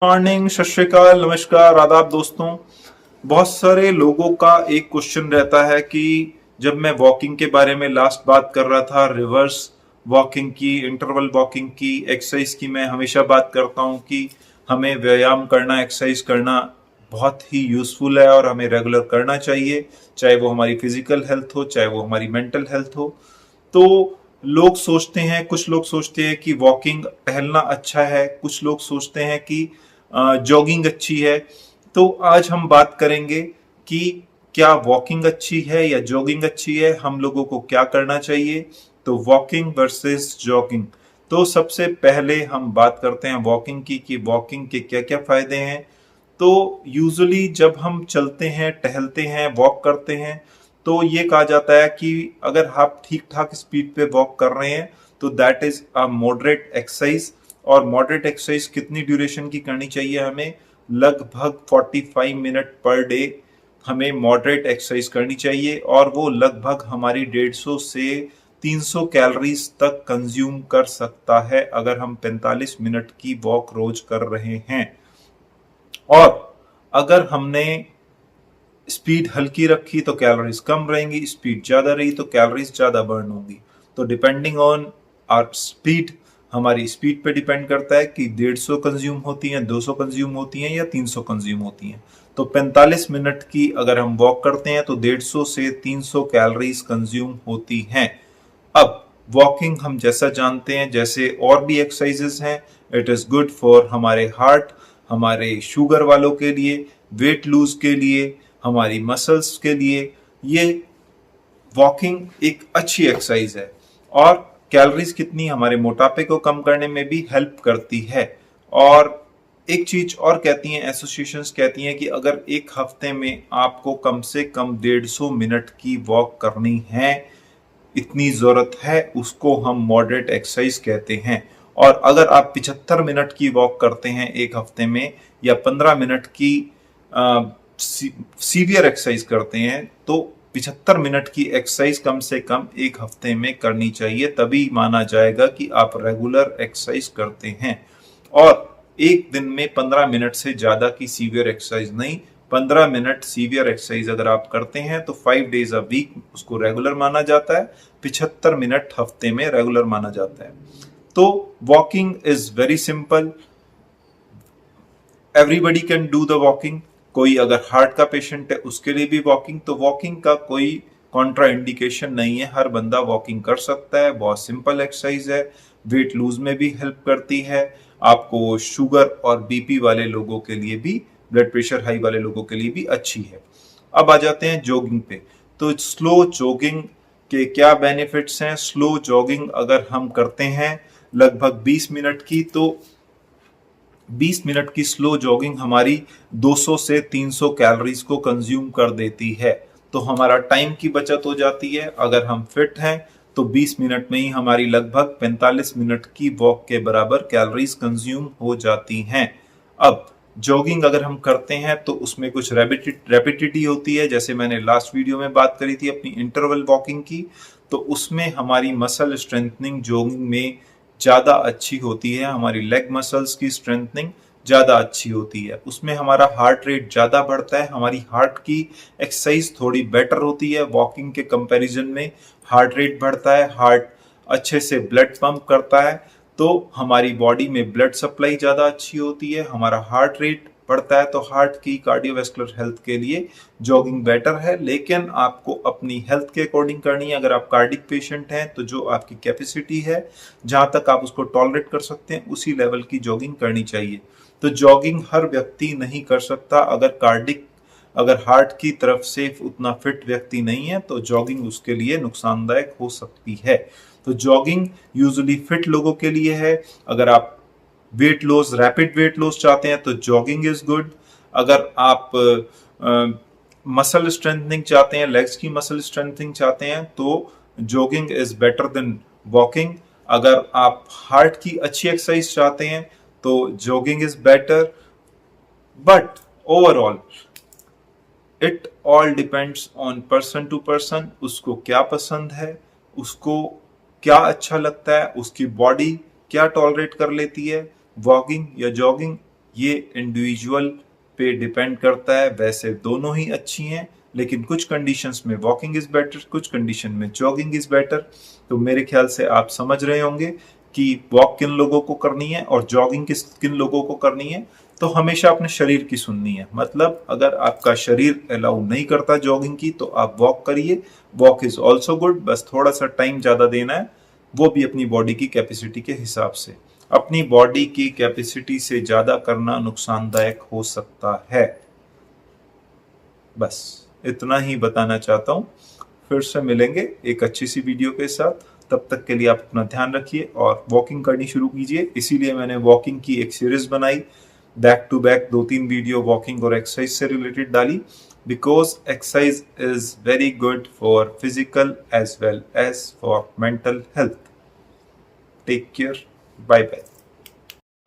Morning, सत श्री अकाल, नमस्कार, आदाब दोस्तों। बहुत सारे लोगों का एक क्वेश्चन रहता है कि जब मैं वॉकिंग के बारे में लास्ट बात कर रहा था, रिवर्स वॉकिंग की, इंटरवल वॉकिंग की, एक्सरसाइज की, मैं हमेशा बात करता हूं कि हमें व्यायाम करना, एक्सरसाइज करना बहुत ही यूजफुल है और हमें रेगुलर करना चाहिए, चाहे वो हमारी फिजिकल हेल्थ हो, चाहे वो हमारी मेंटल हेल्थ हो। तो लोग सोचते हैं, कुछ लोग सोचते हैं कि वॉकिंग, टहलना अच्छा है, कुछ लोग सोचते हैं कि जॉगिंग अच्छी है। तो आज हम बात करेंगे कि क्या वॉकिंग अच्छी है या जॉगिंग अच्छी है, हम लोगों को क्या करना चाहिए। तो वॉकिंग वर्सेस जॉगिंग। तो सबसे पहले हम बात करते हैं वॉकिंग की कि वॉकिंग के क्या क्या फायदे हैं। तो यूजुअली जब हम चलते हैं, टहलते हैं, वॉक करते हैं, तो ये कहा जाता है कि अगर आप ठीक ठाक स्पीड पे वॉक कर रहे हैं तो that is a moderate exercise. और मॉडरेट एक्सरसाइज कितनी ड्यूरेशन की करनी चाहिए हमें? लगभग 45 मिनट पर डे हमें मॉडरेट एक्सरसाइज करनी चाहिए, और वो लगभग हमारी 150 से 300 कैलोरीज तक कंज्यूम कर सकता है अगर हम 45 मिनट की वॉक रोज कर रहे हैं। और अगर हमने स्पीड हल्की रखी तो कैलोरीज कम रहेंगी, स्पीड ज्यादा रही तो कैलोरीज ज्यादा बर्न होंगी। तो डिपेंडिंग ऑन आर स्पीड, हमारी स्पीड पे डिपेंड करता है कि 150 कंज्यूम होती हैं, 200 कंज्यूम होती हैं या 300 कंज्यूम होती हैं। तो 45 मिनट की अगर हम वॉक करते हैं तो 150 से 300 कैलोरीज कंज्यूम होती हैं। अब वॉकिंग हम जैसा जानते हैं, जैसे और भी एक्सरसाइजेस हैं, इट इज गुड फॉर हमारे हार्ट, हमारे शुगर वालों के लिए, वेट लूज के लिए, हमारी मसल्स के लिए। ये वॉकिंग एक अच्छी एक्सरसाइज है। और कैलोरीज कितनी, हमारे मोटापे को कम करने में भी हेल्प करती है। और एक चीज और कहती हैं, एसोसिएशंस कहती हैं कि अगर एक हफ्ते में आपको कम से कम 150 मिनट की वॉक करनी है, इतनी जरूरत है, उसको हम मॉडरेट एक्सरसाइज कहते हैं। और अगर आप 75 मिनट की वॉक करते हैं एक हफ्ते में, या 15 मिनट की सीवियर एक्सरसाइज करते हैं, तो 75 मिनट की एक्सरसाइज कम से कम एक हफ्ते में करनी चाहिए, तभी माना जाएगा कि आप रेगुलर एक्सरसाइज करते हैं। और एक दिन में 15 मिनट से ज्यादा की सीवियर एक्सरसाइज नहीं। 15 मिनट सीवियर एक्सरसाइज अगर आप करते हैं तो 5 डेज अ वीक उसको रेगुलर माना जाता है, 75 मिनट हफ्ते में रेगुलर माना जाता है। तो walking is very simple, everybody can do the walking. कोई अगर हार्ट का पेशेंट है उसके लिए भी वॉकिंग, तो वॉकिंग का कोई कॉन्ट्रा इंडिकेशन नहीं है, हर बंदा वॉकिंग कर सकता है। बहुत सिंपल एक्सरसाइज है, वेट लूज में भी हेल्प करती है, आपको शुगर और बीपी वाले लोगों के लिए भी, ब्लड प्रेशर हाई वाले लोगों के लिए भी अच्छी है। अब आ जाते हैं जॉगिंग पे। तो स्लो जॉगिंग के क्या बेनिफिट्स हैं? स्लो जॉगिंग अगर हम करते हैं लगभग 20 मिनट की, तो 20 मिनट की स्लो जॉगिंग हमारी 200 से 300 कैलोरीज को कंज्यूम कर देती है। तो हमारा टाइम की बचत हो जाती है। अगर हम फिट हैं तो 20 मिनट में ही हमारी लगभग 45 मिनट की वॉक के बराबर कैलोरीज कंज्यूम हो जाती हैं। अब जॉगिंग अगर हम करते हैं तो उसमें कुछ रेपिटिटी होती है, जैसे मैंने लास्ट वीडियो में बात करी थी अपनी इंटरवल वॉकिंग की। तो उसमें हमारी मसल स्ट्रेंथनिंग जॉगिंग में ज्यादा अच्छी होती है, हमारी लेग मसल्स की स्ट्रेंथनिंग ज्यादा अच्छी होती है, उसमें हमारा हार्ट रेट ज्यादा बढ़ता है, हमारी हार्ट की एक्सरसाइज थोड़ी बेटर होती है वॉकिंग के कंपैरिजन में। हार्ट रेट बढ़ता है, हार्ट अच्छे से ब्लड पंप करता है, तो हमारी बॉडी में ब्लड सप्लाई ज्यादा अच्छी होती है, हमारा हार्ट रेट बढ़ता है, तो हार्ट की कार्डियोवैस्कुलर हेल्थ के लिए जॉगिंग बेटर है। लेकिन आपको अपनी हेल्थ के अकॉर्डिंग करनी है। अगर आप कार्डिक पेशेंट हैं तो जो आपकी कैपेसिटी है, जहां तक आप उसको टॉलरेट कर सकते हैं, उसी लेवल की जॉगिंग करनी चाहिए। तो जॉगिंग हर व्यक्ति नहीं कर सकता। अगर हार्ट की तरफ से उतना फिट व्यक्ति नहीं है तो जॉगिंग उसके लिए नुकसानदायक हो सकती है। तो जॉगिंग यूजुअली फिट लोगों के लिए है। अगर आप weight loss, rapid weight loss चाहते हैं तो जॉगिंग इज गुड। अगर आप मसल स्ट्रेंथनिंग चाहते हैं, लेग्स की मसल स्ट्रेंथनिंग चाहते हैं, तो jogging is better than walking. अगर आप हार्ट की अच्छी एक्सरसाइज चाहते हैं तो jogging is better. But overall it all depends on person to person, उसको क्या पसंद है, उसको क्या अच्छा लगता है, उसकी बॉडी क्या टॉलरेट कर लेती है, वॉकिंग या जॉगिंग। ये इंडिविजुअल पे डिपेंड करता है। वैसे दोनों ही अच्छी हैं, लेकिन कुछ कंडीशंस में वॉकिंग इज बेटर, कुछ कंडीशन में जॉगिंग इज बेटर। तो मेरे ख्याल से आप समझ रहे होंगे कि वॉक किन लोगों को करनी है और जॉगिंग किन लोगों को करनी है। तो हमेशा अपने शरीर की सुननी है। मतलब अगर आपका शरीर अलाउ नहीं करता जॉगिंग की तो आप वॉक करिए, वॉक इज ऑल्सो गुड, बस थोड़ा सा टाइम ज्यादा देना है, वो भी अपनी बॉडी की कैपेसिटी के हिसाब से। अपनी बॉडी की कैपेसिटी से ज्यादा करना नुकसानदायक हो सकता है। बस इतना ही बताना चाहता हूँ। फिर से मिलेंगे एक अच्छी सी वीडियो के साथ। तब तक के लिए आप अपना ध्यान रखिए और वॉकिंग करनी शुरू कीजिए। इसीलिए मैंने वॉकिंग की एक सीरीज बनाई, back to back 2-3 video walking और एक्सरसाइज से रिलेटेड डाली, because exercise is very good for physical as well as for mental health. Take care, bye bye.